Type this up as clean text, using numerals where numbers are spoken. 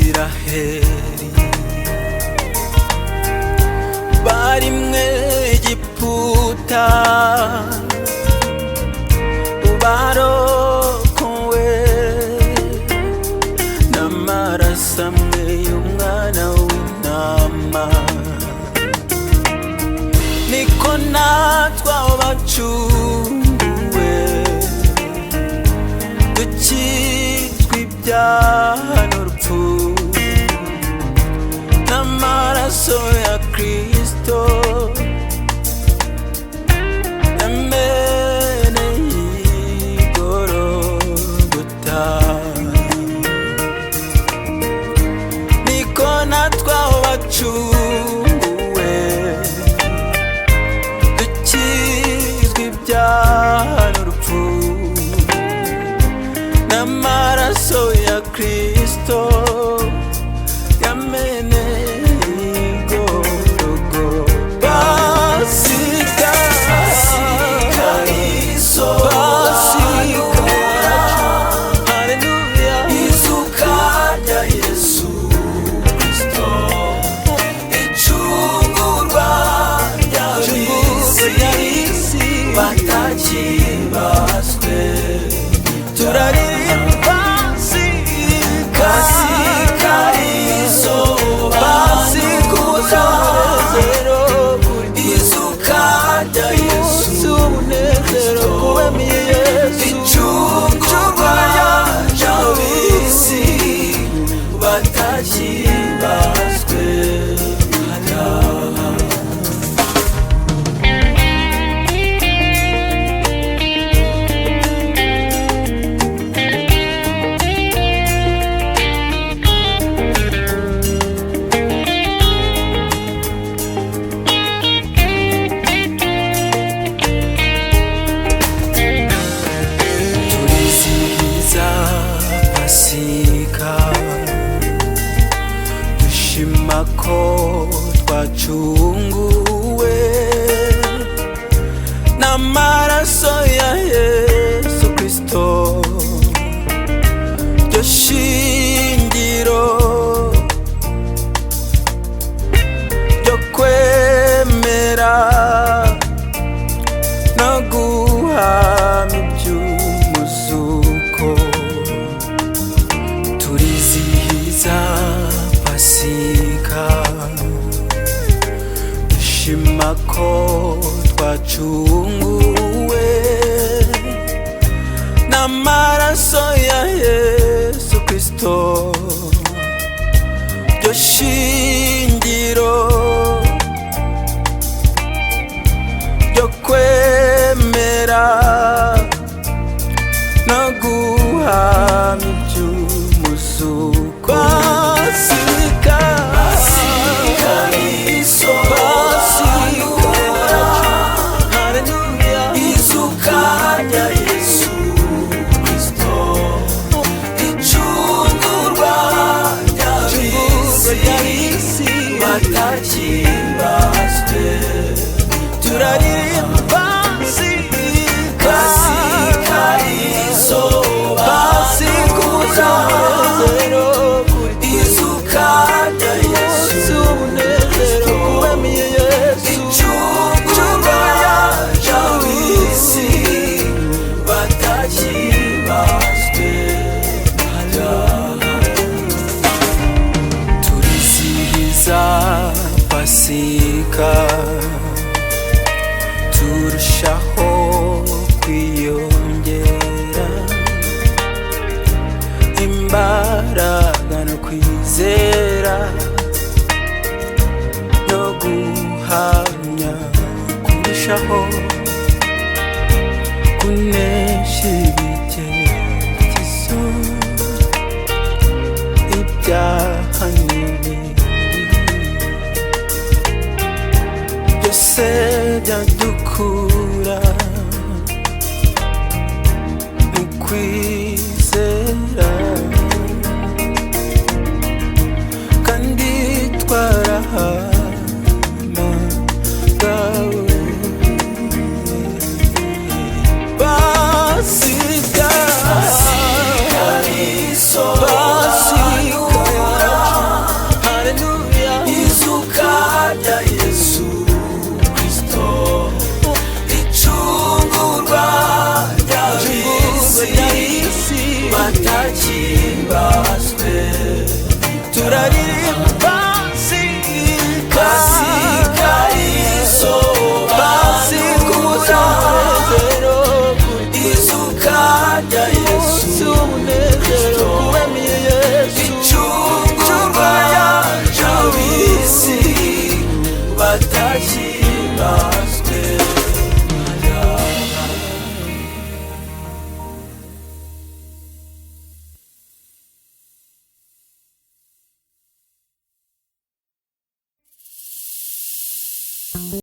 Abisiraheli bari mw'Egiputa barokowe n'amaraso amwe y'umwana w'intama, niko natwe aho bacunguwe dukizwa ibyaha n'urupfu n'amaraso ya Kristo yameneye igorogota, niko natwe aho bacunguwe dukizwa ibyaha n'urupfu n'amaraso ya Kristo yameneye igorogota. Pasika, haleluya, izuka rya Yesu Kristo, icungurwa ry'ab'isi batakibaswe, turaririmba Pasika izuba umunezero, izuka rya Yesu umunezero kuwemeye Yesu, icungurwa ry'ab'isi batakibaswe. Dushima ko twacunguwe n'amaraso ya Yesu Kristo, ryo shingiro ryo kwemera no guhamya iby'umuzuko. Turizihiza Pasika, dushima ko twacunguwe n'amaraso ya Yesu Kristo, ryo shingiro ryo kwemera no guhamya iby'umuzuko. Pasika, haleluya, izuka rya Yesu Kristo, icungurwa ry'ab'isi batakibaswe, turaririmba Pasika izuba umunezero, izuka rya kwizera no guhamya kurushaho kunesha ibigeragezo, ibyaha n'ibibi byose byadukura